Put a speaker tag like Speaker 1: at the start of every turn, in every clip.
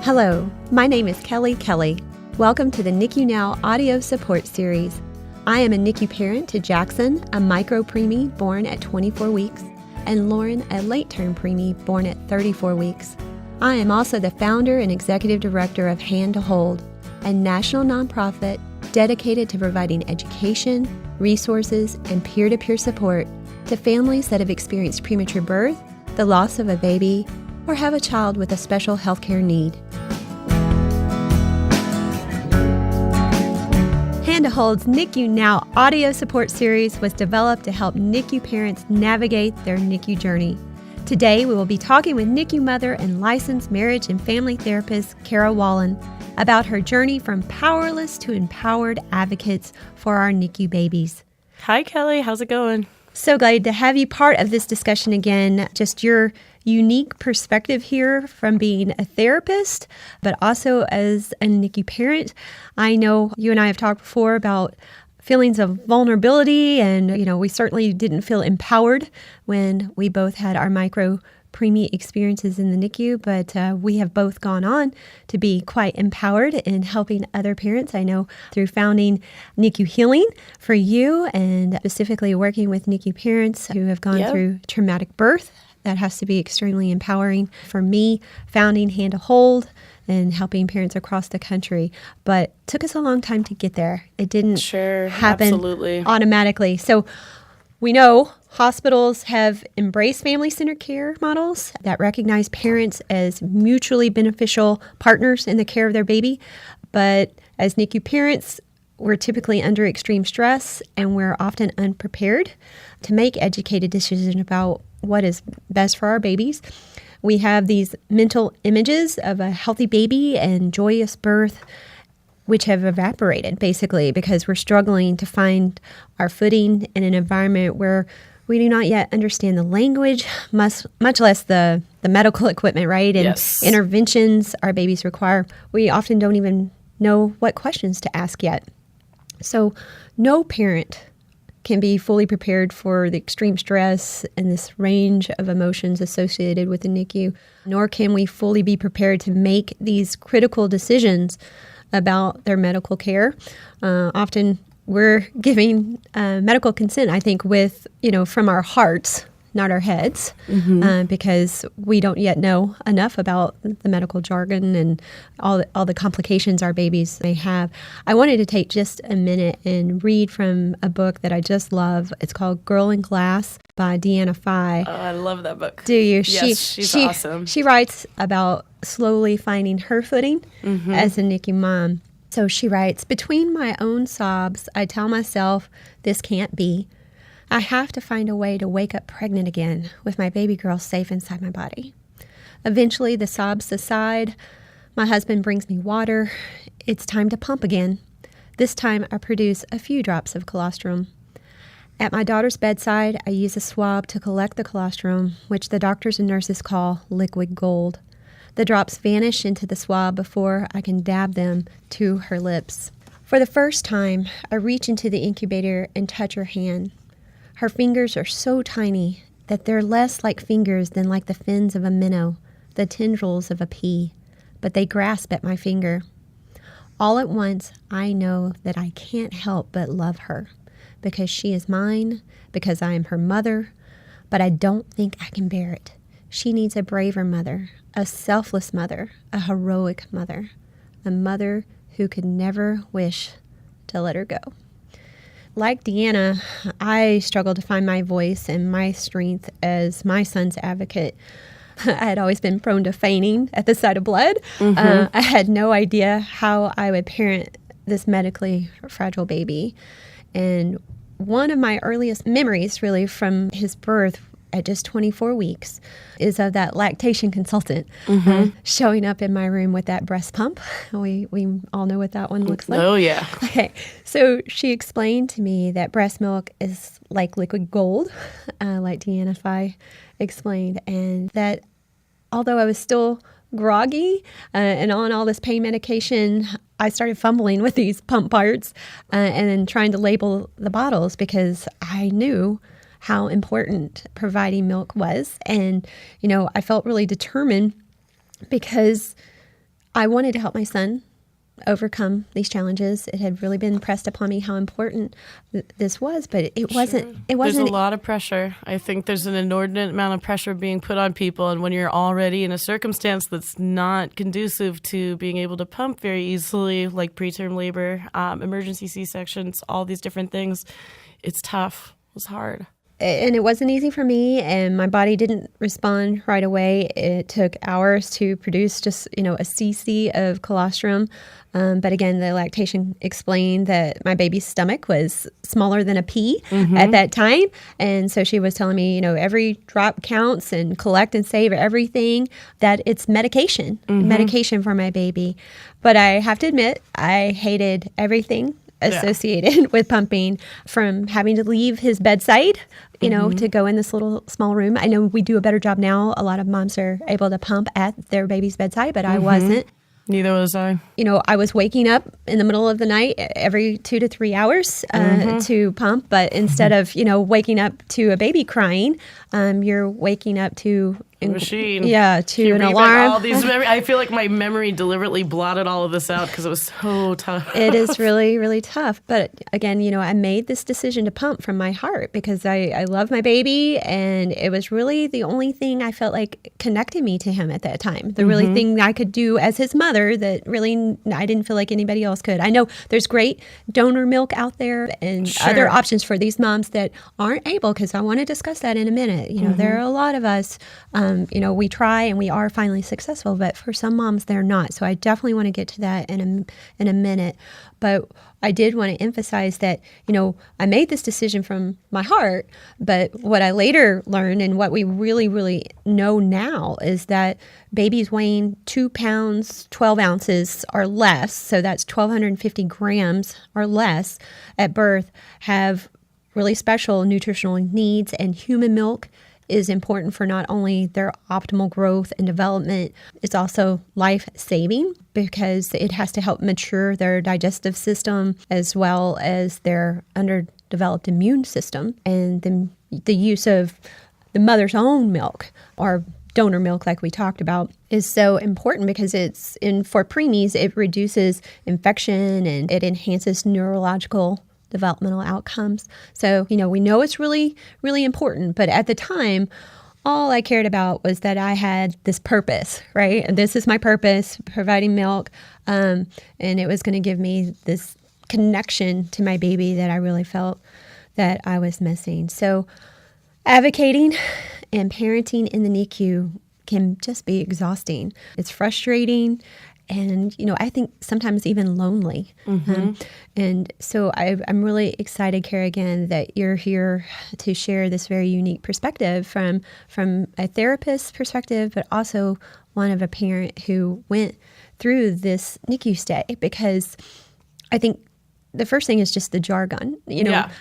Speaker 1: Hello, my name is Kelly Kelly. Welcome to the NICU Now audio support series. I am a NICU parent to Jackson, a micro-preemie born at 24 weeks, and Lauren, a late-term preemie born at 34 weeks. I am also the founder and executive director of Hand to Hold, a national nonprofit dedicated to providing education, resources, and peer-to-peer support to families that have experienced premature birth, the loss of a baby, or have a child with a special healthcare need. Hand to Hold's NICU Now audio support series was developed to help NICU parents navigate their NICU journey. Today, we will be talking with NICU mother and licensed marriage and family therapist Kara Wallen about her journey from powerless to empowered advocates for our NICU babies.
Speaker 2: Hi, Kelly. How's it going?
Speaker 1: So glad to have you part of this discussion again. Just your unique perspective here from being a therapist, but also as a NICU parent. I know you and I have talked before about feelings of vulnerability, and we certainly didn't feel empowered when we both had our micro-preemie experiences in the NICU, but we have both gone on to be quite empowered in helping other parents. I know through founding NICU Healing for you, and specifically working with NICU parents who have gone through traumatic birth. That has to be extremely empowering. For me, founding Hand to Hold and helping parents across the country, but took us a long time to get there. It didn't happen automatically. So we know hospitals have embraced family-centered care models that recognize parents as mutually beneficial partners in the care of their baby. But as NICU parents, we're typically under extreme stress, and we're often unprepared to make educated decisions about what is best for our babies. We have these mental images of a healthy baby and joyous birth, which have evaporated basically because we're struggling to find our footing in an environment where we do not yet understand the language, much less the medical equipment, right? And interventions our babies require. We often don't even know what questions to ask yet. So no parent can be fully prepared for the extreme stress and this range of emotions associated with the NICU, nor can we fully be prepared to make these critical decisions about their medical care. Often we're giving medical consent, I think, with, from our hearts, not our heads, because we don't yet know enough about the medical jargon and all the complications our babies may have. I wanted to take just a minute and read from a book that I just love. It's called Girl in Glass by Deanna Fye.
Speaker 2: Oh, I love that book.
Speaker 1: Do you?
Speaker 2: Yes, she's awesome.
Speaker 1: She writes about slowly finding her footing as a NICU mom. So she writes, "Between my own sobs, I tell myself this can't be. I have to find a way to wake up pregnant again with my baby girl safe inside my body. Eventually, the sobs subside. My husband brings me water. It's time to pump again. This time, I produce a few drops of colostrum. At my daughter's bedside, I use a swab to collect the colostrum, which the doctors and nurses call liquid gold. The drops vanish into the swab before I can dab them to her lips. For the first time, I reach into the incubator and touch her hand. Her fingers are so tiny that they're less like fingers than like the fins of a minnow, the tendrils of a pea, but they grasp at my finger. All at once, I know that I can't help but love her, because she is mine, because I am her mother, but I don't think I can bear it. She needs a braver mother, a selfless mother, a heroic mother, a mother who could never wish to let her go." Like Deanna, I struggled to find my voice and my strength as my son's advocate. I had always been prone to fainting at the sight of blood. I had no idea how I would parent this medically fragile baby. And one of my earliest memories, really, from his birth at just 24 weeks is of that lactation consultant showing up in my room with that breast pump. We all know what that one looks like.
Speaker 2: Oh, yeah.
Speaker 1: Okay. So she explained to me that breast milk is like liquid gold, like Deanna Fye explained, and that although I was still groggy and on all this pain medication, I started fumbling with these pump parts and then trying to label the bottles because I knew how important providing milk was. And, I felt really determined because I wanted to help my son overcome these challenges. It had really been pressed upon me how important this was, but it wasn't. It wasn't.
Speaker 2: There's a lot of pressure. I think there's an inordinate amount of pressure being put on people, and when you're already in a circumstance that's not conducive to being able to pump very easily, like preterm labor, emergency C-sections, all these different things, it's tough. It was hard.
Speaker 1: And it wasn't easy for me, and my body didn't respond right away. It took hours to produce just, a cc of colostrum. But again, the lactation explained that my baby's stomach was smaller than a pea at that time. And so she was telling me, every drop counts and collect and save everything, that it's medication for my baby. But I have to admit, I hated everything associated with pumping, from having to leave his bedside, to go in this little small room. I know we do a better job now. A lot of moms are able to pump at their baby's bedside, but I wasn't.
Speaker 2: Neither was I.
Speaker 1: I was waking up in the middle of the night every 2 to 3 hours to pump, but instead of, waking up to a baby crying, you're waking up to
Speaker 2: machine.
Speaker 1: Yeah, to an alarm.
Speaker 2: All these I feel like my memory deliberately blotted all of this out because it was so tough.
Speaker 1: It is really, really tough. But again, I made this decision to pump from my heart because I love my baby, and it was really the only thing I felt like connected me to him at that time. The really thing I could do as his mother that really I didn't feel like anybody else could. I know there's great donor milk out there and other options for these moms that aren't able, because I want to discuss that in a minute. There are a lot of us, we try and we are finally successful, but for some moms, they're not. So I definitely want to get to that in a minute. But I did want to emphasize that, I made this decision from my heart, but what I later learned and what we really, really know now is that babies weighing 2 pounds, 12 ounces or less, so that's 1,250 grams or less at birth, have really special nutritional needs, and human milk is important for not only their optimal growth and development, it's also life-saving because it has to help mature their digestive system as well as their underdeveloped immune system. And the use of the mother's own milk, or donor milk like we talked about, is so important because for preemies, it reduces infection and it enhances neurological developmental outcomes. So, we know it's really, really important. But at the time, all I cared about was that I had this purpose, right? And this is my purpose, providing milk. And it was going to give me this connection to my baby that I really felt that I was missing. So advocating and parenting in the NICU can just be exhausting. It's frustrating. And, I think sometimes even lonely. And so I'm really excited, Kerrigan, that you're here to share this very unique perspective from a therapist's perspective, but also one of a parent who went through this NICU stay, because I think the first thing is just the jargon.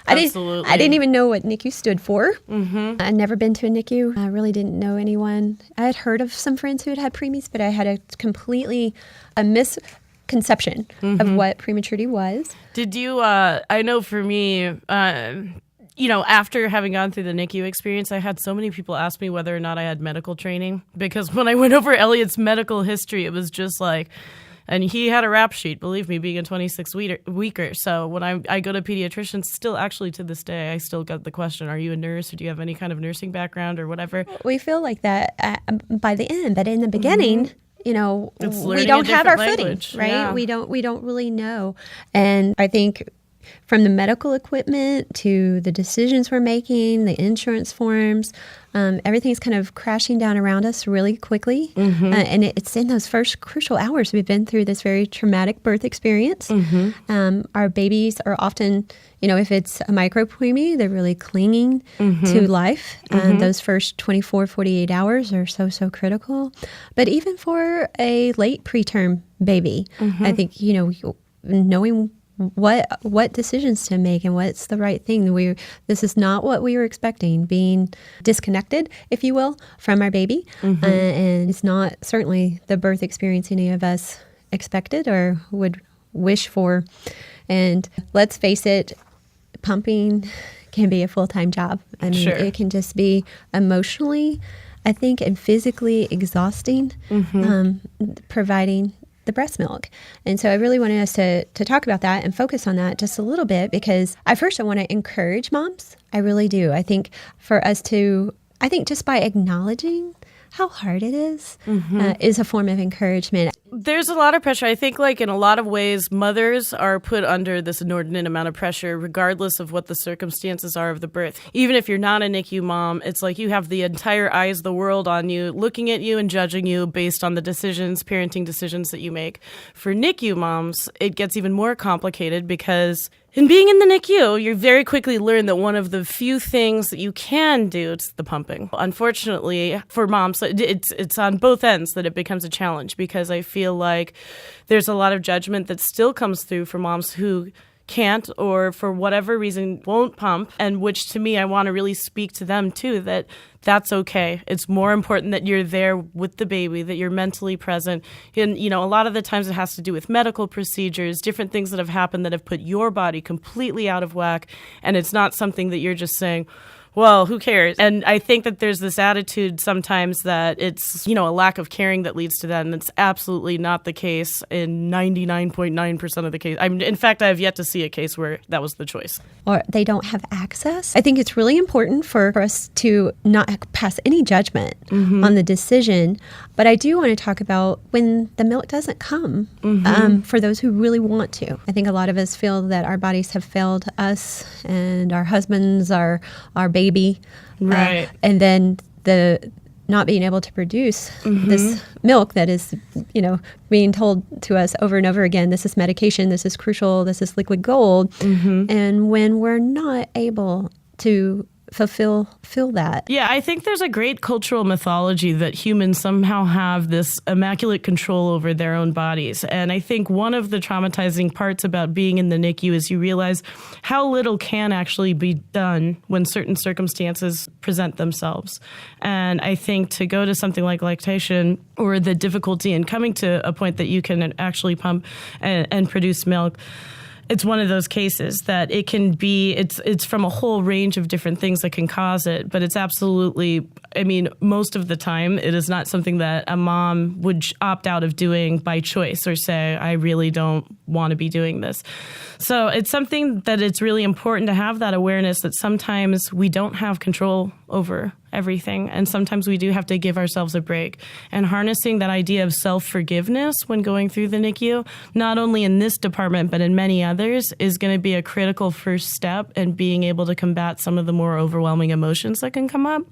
Speaker 2: Absolutely.
Speaker 1: I didn't even know what NICU stood for. I'd never been to a NICU. I really didn't know anyone. I had heard of some friends who had had preemies, but I had a misconception of what prematurity was.
Speaker 2: Did you, I know for me, after having gone through the NICU experience, I had so many people ask me whether or not I had medical training, because when I went over Elliot's medical history, it was just like, and he had a rap sheet, believe me, being a 26-weeker. So when I go to pediatricians, still actually to this day, I still get the question, are you a nurse, or do you have any kind of nursing background or whatever?
Speaker 1: We feel like that by the end, but in the beginning, we don't have our footing, right? Yeah. We don't really know. And I think from the medical equipment to the decisions we're making, the insurance forms, everything's kind of crashing down around us really quickly. And it's in those first crucial hours. We've been through this very traumatic birth experience. Our babies are often, if it's a micropreemie, they're really clinging to life. Those first 24, 48 hours are so critical. But even for a late preterm baby, I think, knowing what decisions to make and what's the right thing. This is not what we were expecting, being disconnected, if you will, from our baby. And it's not certainly the birth experience any of us expected or would wish for. And let's face it, pumping can be a full-time job. I mean, it can just be emotionally, I think, and physically exhausting, providing the breast milk. And so I really wanted us to talk about that and focus on that just a little bit, because I want to encourage moms. I really do. I think for us to, just by acknowledging how hard it is a form of encouragement.
Speaker 2: There's a lot of pressure. I think like in a lot of ways, mothers are put under this inordinate amount of pressure, regardless of what the circumstances are of the birth. Even if you're not a NICU mom, it's like you have the entire eyes of the world on you, looking at you and judging you based on the parenting decisions that you make. For NICU moms, it gets even more complicated because in being in the NICU, you very quickly learn that one of the few things that you can do is the pumping. Unfortunately, for moms, it's on both ends that it becomes a challenge, because I feel like there's a lot of judgment that still comes through for moms who can't or for whatever reason won't pump, and which to me, I want to really speak to them too, that that's okay. It's more important that you're there with the baby, that you're mentally present. And, a lot of the times it has to do with medical procedures, different things that have happened that have put your body completely out of whack. And it's not something that you're just saying, well, who cares? And I think that there's this attitude sometimes that it's, a lack of caring that leads to that. And it's absolutely not the case in 99.9% of the case. In fact, I have yet to see a case where that was the choice.
Speaker 1: Or they don't have access. I think it's really important for us to not pass any judgment on the decision. But I do want to talk about when the milk doesn't come for those who really want to. I think a lot of us feel that our bodies have failed us and our husbands, our baby.
Speaker 2: Right.
Speaker 1: And then the not being able to produce this milk that is, being told to us over and over again, this is medication, this is crucial, this is liquid gold. And when we're not able to fulfill that.
Speaker 2: Yeah, I think there's a great cultural mythology that humans somehow have this immaculate control over their own bodies. And I think one of the traumatizing parts about being in the NICU is you realize how little can actually be done when certain circumstances present themselves. And I think to go to something like lactation, or the difficulty in coming to a point that you can actually pump and produce milk, it's one of those cases that it can be, it's from a whole range of different things that can cause it, but it's absolutely, most of the time, it is not something that a mom would opt out of doing by choice or say, I really don't want to be doing this. So it's something that it's really important to have that awareness that sometimes we don't have control over everything. And sometimes we do have to give ourselves a break. And harnessing that idea of self-forgiveness when going through the NICU, not only in this department, but in many others, is going to be a critical first step in being able to combat some of the more overwhelming emotions that can come up.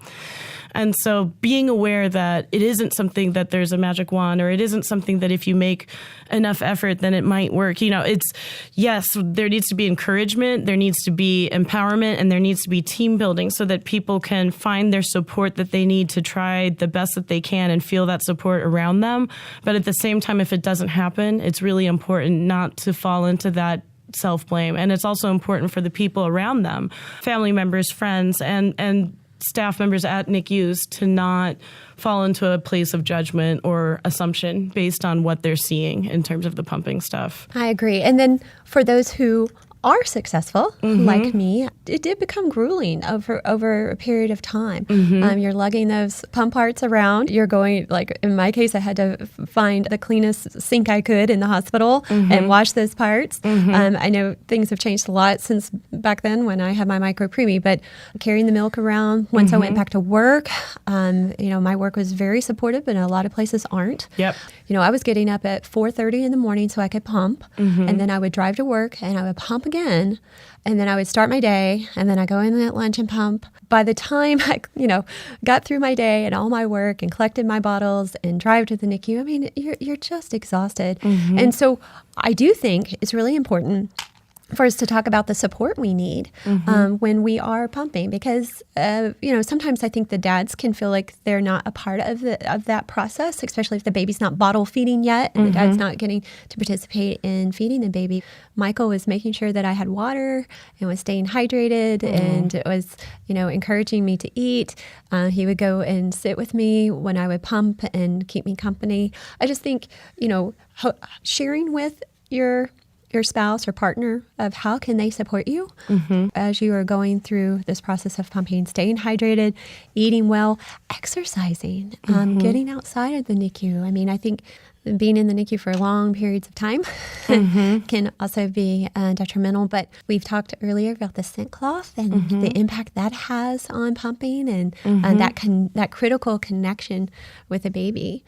Speaker 2: And so being aware that it isn't something that there's a magic wand, or it isn't something that if you make enough effort, then it might work. Yes, there needs to be encouragement, there needs to be empowerment, and there needs to be team building so that people can find their support that they need to try the best that they can and feel that support around them. But at the same time, if it doesn't happen, it's really important not to fall into that self-blame. And it's also important for the people around them, family members, friends, and staff members at NICUs to not fall into a place of judgment or assumption based on what they're seeing in terms of the pumping stuff.
Speaker 1: I agree. And then for those who are successful, like me, it did become grueling over a period of time. You're lugging those pump parts around. You're going, like in my case, I had to find the cleanest sink I could in the hospital and wash those parts. I know things have changed a lot since back then when I had my micro-preemie, but carrying the milk around, once I went back to work, my work was very supportive, but a lot of places aren't.
Speaker 2: Yep.
Speaker 1: I was getting up at 4:30 in the morning so I could pump, and then I would drive to work and I would pump again, and then I would start my day, and then I go in at lunch and pump. By the time I, got through my day and all my work and collected my bottles and drive to the NICU, you're just exhausted. And so I do think it's really important for us to talk about the support we need when we are pumping, because sometimes I think the dads can feel like they're not a part of that process, especially if the baby's not bottle feeding yet and the dad's not getting to participate in feeding the baby. Michael was making sure that I had water and was staying hydrated and was encouraging me to eat. He would go and sit with me when I would pump and keep me company. I just think sharing with your your spouse or partner of how can they support you as you are going through this process of pumping, staying hydrated, eating well, exercising, getting outside of the NICU. I mean, I think being in the NICU for long periods of time can also be detrimental. But we've talked earlier about the scent cloth and the impact that has on pumping and that critical connection with the baby.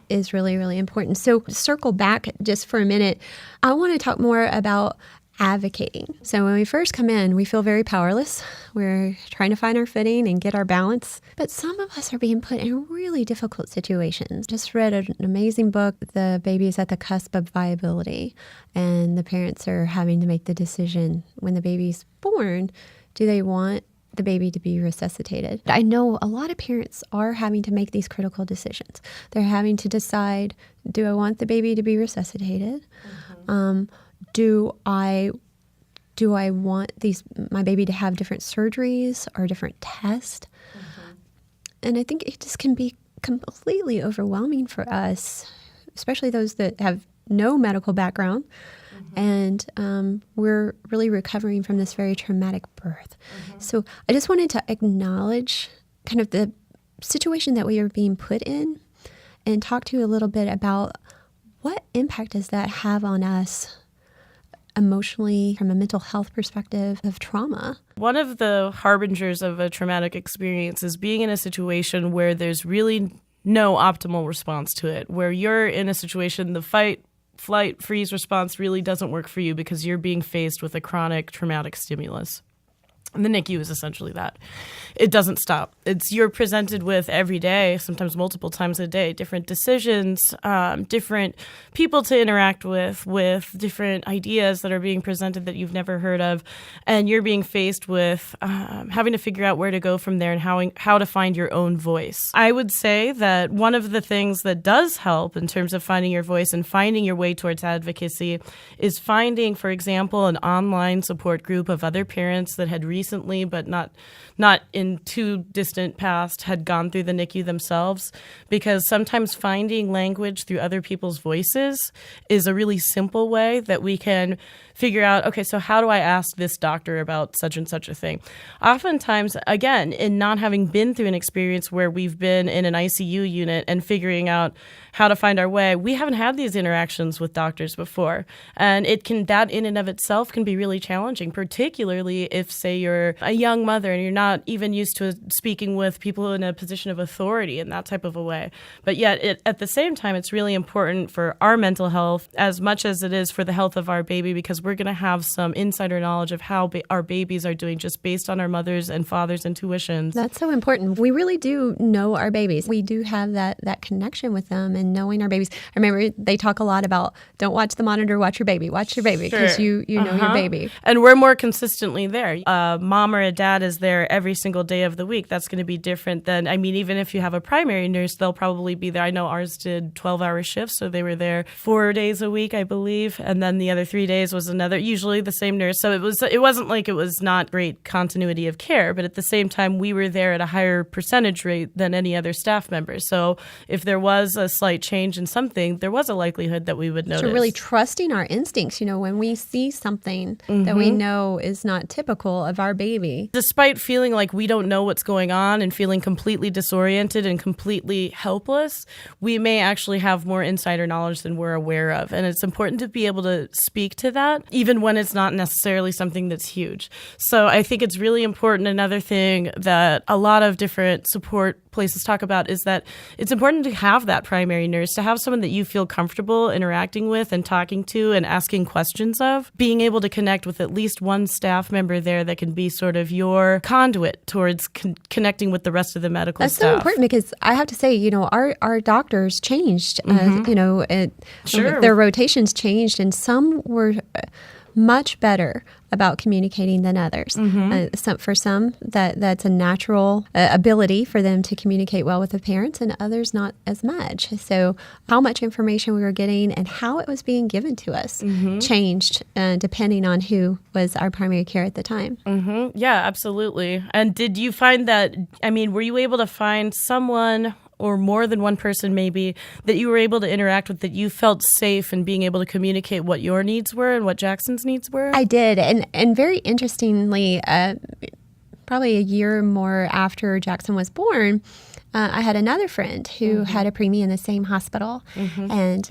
Speaker 1: Is really, really important. So circle back just for a minute. I want to talk more about advocating. So when we first come in, we feel very powerless. We're trying to find our footing and get our balance. But some of us are being put in really difficult situations. Just read an amazing book, The Baby is at the Cusp of Viability. And the parents are having to make the decision when the baby's born, do they want the baby to be resuscitated? I know a lot of parents are having to make these critical decisions. They're having to decide, do I want the baby to be resuscitated? Do I want my baby to have different surgeries or different tests? And I think it just can be completely overwhelming for us, especially those that have no medical background. And we're really recovering from this very traumatic birth. So I just wanted to acknowledge kind of the situation that we are being put in and talk to you a little bit about what impact does that have on us emotionally, from a mental health perspective of trauma.
Speaker 2: One of the harbingers of a traumatic experience is being in a situation where there's really no optimal response to it, where you're in a situation, the fight, flight, freeze response really doesn't work for you because you're being faced with a chronic traumatic stimulus. And the NICU is essentially that. It doesn't stop. You're presented with every day, sometimes multiple times a day, different decisions, different people to interact with different ideas that are being presented that you've never heard of. And you're being faced with having to figure out where to go from there and how to find your own voice. I would say that one of the things that does help in terms of finding your voice and finding your way towards advocacy is finding, for example, an online support group of other parents that had recently, but not in too distant past, had gone through the NICU themselves, because sometimes finding language through other people's voices is a really simple way that we can figure out, okay, so how do I ask this doctor about such and such a thing? Oftentimes, again, in not having been through an experience where we've been in an ICU unit and figuring out how to find our way, we haven't had these interactions with doctors before. And that in and of itself can be really challenging, particularly if, say, you're a young mother and you're not even used to speaking with people in a position of authority in that type of a way. But yet, at the same time, it's really important for our mental health as much as it is for the health of our baby, because we're going to have some insider knowledge of how our babies are doing just based on our mothers' and fathers' intuitions.
Speaker 1: That's so important. We really do know our babies. We do have that connection with them and knowing our babies. I remember they talk a lot about, don't watch the monitor, watch your baby, because you know your baby.
Speaker 2: And we're more consistently there. A mom or a dad is there every single day of the week. That's going to be different than, even if you have a primary nurse, they'll probably be there. I know ours did 12-hour shifts, so they were there 4 days a week, I believe. And then the other 3 days was another, usually the same nurse. So it wasn't like it was not great continuity of care, but at the same time, we were there at a higher percentage rate than any other staff member. So if there was a slight change in something, there was a likelihood that we would notice.
Speaker 1: So really trusting our instincts, when we see something that we know is not typical of our baby.
Speaker 2: Despite feeling like we don't know what's going on and feeling completely disoriented and completely helpless, we may actually have more insider knowledge than we're aware of. And it's important to be able to speak to that, even when it's not necessarily something that's huge. So I think it's really important. Another thing that a lot of different support places talk about is that it's important to have that primary nurse, to have someone that you feel comfortable interacting with and talking to and asking questions of, being able to connect with at least one staff member there that can be sort of your conduit towards connecting with the rest of the medical staff.
Speaker 1: That's so important, because I have to say, our doctors changed, their rotations changed, and some were much better about communicating than others. For some, that's a natural ability for them to communicate well with the parents, and others not as much. So how much information we were getting and how it was being given to us changed depending on who was our primary care at the time.
Speaker 2: Yeah, absolutely. And did you find that, were you able to find someone or more than one person maybe that you were able to interact with, that you felt safe in being able to communicate what your needs were and what Jackson's needs were?
Speaker 1: I did. And very interestingly, probably a year or more after Jackson was born, I had another friend who had a preemie in the same hospital. And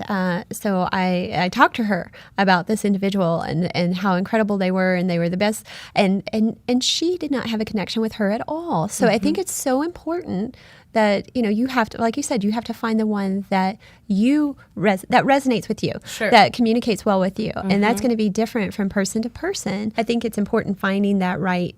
Speaker 1: so I talked to her about this individual and how incredible they were, and they were the best. And she did not have a connection with her at all. So I think it's so important that, you have to, like you said, you have to find the one that that resonates with you, that communicates well with you. And that's going to be different from person to person. I think it's important finding that right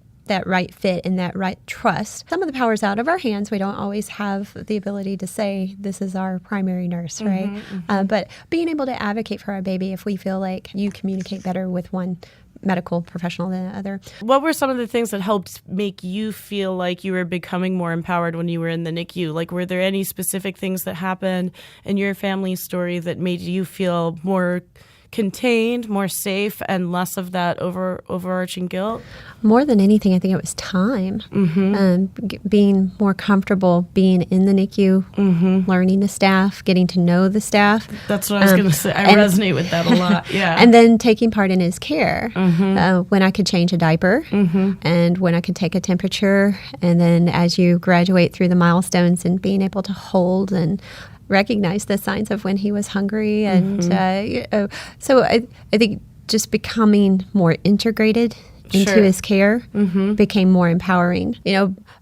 Speaker 1: fit and that right trust. Some of the power's out of our hands. We don't always have the ability to say, this is our primary nurse, right? But being able to advocate for our baby if we feel like you communicate better with one medical professional than the other.
Speaker 2: What were some of the things that helped make you feel like you were becoming more empowered when you were in the NICU? Like, were there any specific things that happened in your family story that made you feel more contained, more safe, and less of that overarching guilt?
Speaker 1: More than anything, I think it was time. Being more comfortable being in the NICU, learning the staff, getting to know the staff.
Speaker 2: That's what I was going to say. I resonate with that a lot. Yeah.
Speaker 1: And then taking part in his care. When I could change a diaper and when I could take a temperature. And then as you graduate through the milestones and being able to hold and recognize the signs of when he was hungry. And so I think just becoming more integrated into his care became more empowering.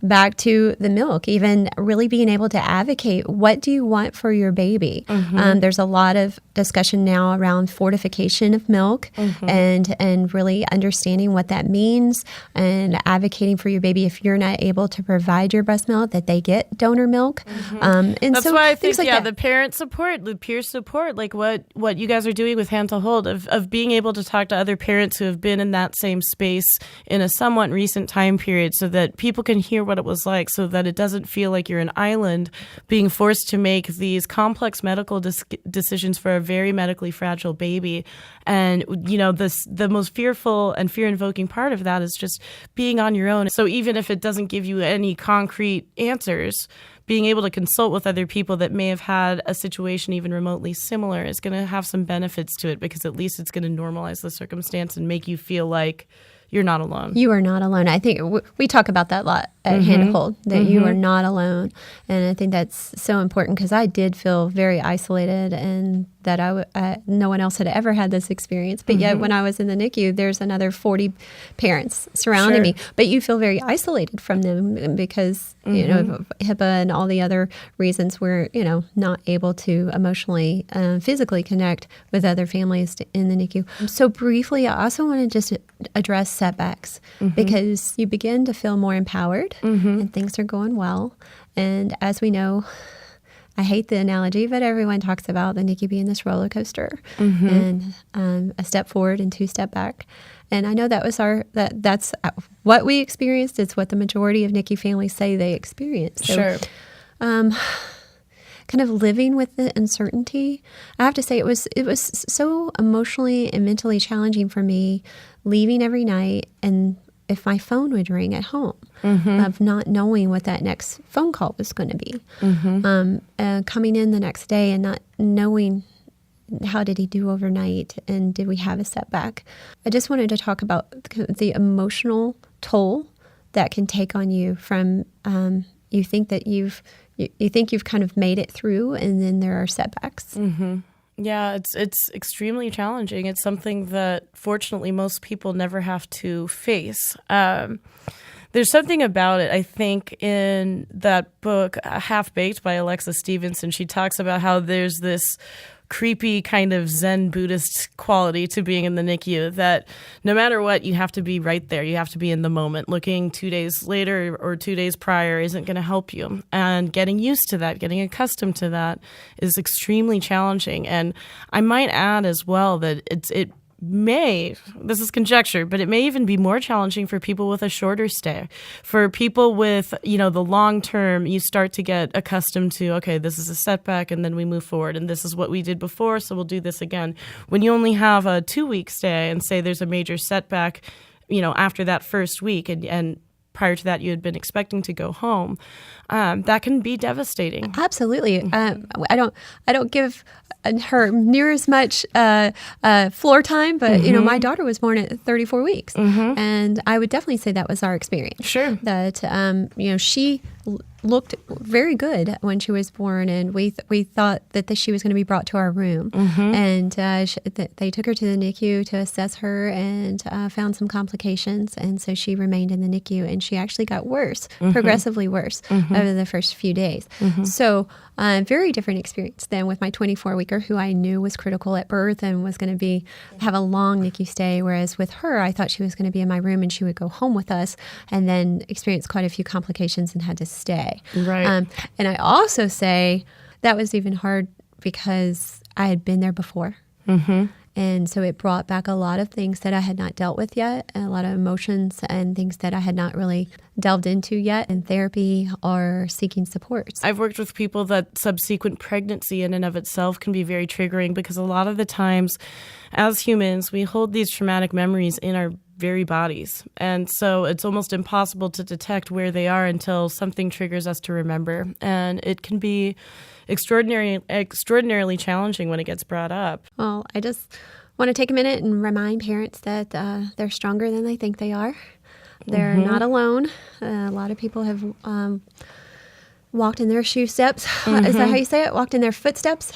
Speaker 1: Back to the milk, even really being able to advocate, what do you want for your baby? There's a lot of discussion now around fortification of milk and really understanding what that means and advocating for your baby if you're not able to provide your breast milk, that they get donor milk. And
Speaker 2: that's
Speaker 1: so
Speaker 2: why I think,
Speaker 1: like
Speaker 2: the parent support, the peer support, like what you guys are doing with Hand to Hold, of being able to talk to other parents who have been in that same space in a somewhat recent time period, so that people can hear what it was like, so that it doesn't feel like you're an island being forced to make these complex medical decisions for a very medically fragile baby. And the most fearful and fear-invoking part of that is just being on your own. So even if it doesn't give you any concrete answers, being able to consult with other people that may have had a situation even remotely similar is going to have some benefits to it, because at least it's going to normalize the circumstance and make you feel like you're not alone.
Speaker 1: You are not alone. I think we talk about that a lot at Hand to Hold, that you are not alone. And I think that's so important, because I did feel very isolated, and that no one else had ever had this experience. But yet when I was in the NICU, there's another 40 parents surrounding me. But you feel very isolated from them because, HIPAA and all the other reasons we're, not able to emotionally, physically connect with other families in the NICU. So briefly, I also want to just address setbacks, because you begin to feel more empowered and things are going well. And as we know, I hate the analogy, but everyone talks about the NICU being this roller coaster, and a step forward and 2 step back. And I know that's what we experienced. It's what the majority of NICU families say they experience. So, kind of living with the uncertainty. I have to say it was so emotionally and mentally challenging for me, leaving every night and if my phone would ring at home, of not knowing what that next phone call was going to be. Coming in the next day and not knowing how did he do overnight and did we have a setback. I just wanted to talk about the emotional toll that can take on you from you think that you've kind of made it through, and then there are setbacks.
Speaker 2: Yeah, it's extremely challenging. It's something that fortunately most people never have to face. There's something about it, I think, in that book, Half Baked by Alexa Stevenson. She talks about how there's this creepy kind of Zen Buddhist quality to being in the NICU, that no matter what, you have to be right there. You have to be in the moment. Looking 2 days later or 2 days prior isn't going to help you. And getting used to that, getting accustomed to that is extremely challenging. And I might add as well that it may, this is conjecture, but it may even be more challenging for people with a shorter stay. For people with, the long term, you start to get accustomed to, okay, this is a setback and then we move forward and this is what we did before, so we'll do this again. When you only have a 2-week stay and say there's a major setback, after that first week and prior to that you had been expecting to go home, that can be devastating.
Speaker 1: Absolutely. I don't give her near as much floor time, but my daughter was born at 34 weeks, and I would definitely say that was our experience.
Speaker 2: Sure.
Speaker 1: That she looked very good when she was born, and we thought that she was going to be brought to our room, and they took her to the NICU to assess her and found some complications, and so she remained in the NICU, and she actually got worse, progressively worse over the first few days. So very different experience than with my 24-weeker, who I knew was critical at birth and was going to have a long NICU stay, whereas with her, I thought she was going to be in my room and she would go home with us, and then experience quite a few complications and had to stay.
Speaker 2: Right.
Speaker 1: And I also say that was even hard because I had been there before. And so it brought back a lot of things that I had not dealt with yet, and a lot of emotions and things that I had not really delved into yet in therapy or seeking support.
Speaker 2: I've worked with people that subsequent pregnancy in and of itself can be very triggering, because a lot of the times as humans, we hold these traumatic memories in our very bodies. And so it's almost impossible to detect where they are until something triggers us to remember. And it can be extraordinarily challenging when it gets brought up.
Speaker 1: Well, I just want to take a minute and remind parents that they're stronger than they think they are. They're not alone. A lot of people have walked in their shoe steps. Is that how you say it? Walked in their footsteps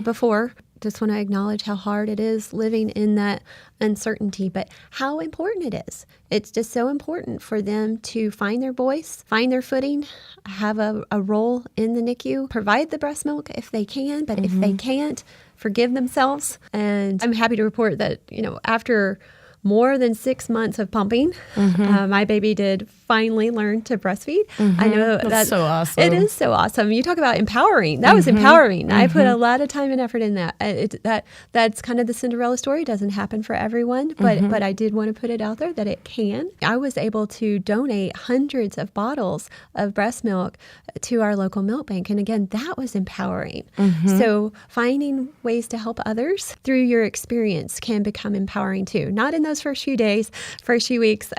Speaker 1: before. Just want to acknowledge how hard it is living in that uncertainty, but how important it is. It's just so important for them to find their voice, find their footing, have a role in the NICU, provide the breast milk if they can, but if they can't, forgive themselves. And I'm happy to report that, after more than 6 months of pumping, my baby did finally learn to breastfeed. I know
Speaker 2: that's so awesome.
Speaker 1: It is so awesome. You talk about empowering. That was empowering. I put a lot of time and effort in that. That's kind of the Cinderella story. It doesn't happen for everyone, but I did want to put it out there that it can. I was able to donate hundreds of bottles of breast milk to our local milk bank. And again, that was empowering. So finding ways to help others through your experience can become empowering too. Not in those first few days, first few weeks,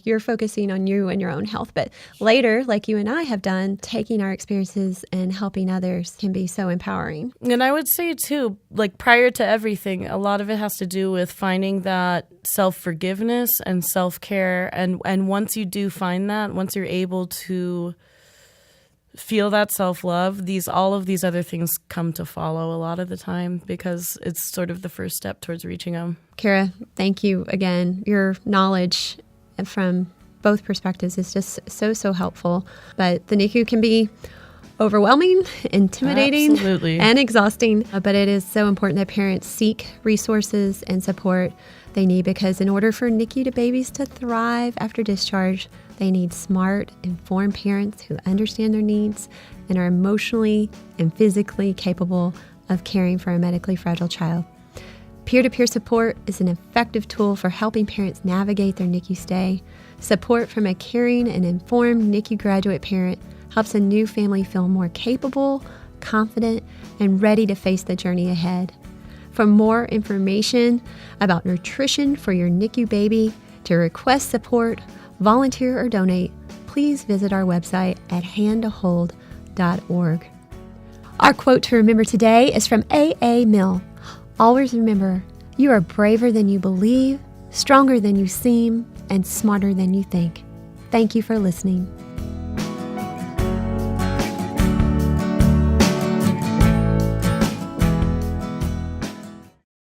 Speaker 1: you're focusing on you and your own health. But later, like you and I have done, taking our experiences and helping others can be so empowering.
Speaker 2: And I would say too, like prior to everything, a lot of it has to do with finding that self-forgiveness and self-care. And once you do find that, once you're able to feel that self-love, all of these other things come to follow a lot of the time, because it's sort of the first step towards reaching them.
Speaker 1: Kara, thank you again. Your knowledge from both perspectives is just so helpful. But the NICU can be overwhelming, intimidating, and exhausting. But it is so important that parents seek resources and support they need, because in order for NICU to babies to thrive after discharge, they need smart, informed parents who understand their needs and are emotionally and physically capable of caring for a medically fragile child. Peer-to-peer support is an effective tool for helping parents navigate their NICU stay. Support from a caring and informed NICU graduate parent helps a new family feel more capable, confident, and ready to face the journey ahead. For more information about nutrition for your NICU baby, to request support, volunteer, or donate, please visit our website at handtohold.org. Our quote to remember today is from A.A. Milne. Always remember, you are braver than you believe, stronger than you seem, and smarter than you think. Thank you for listening.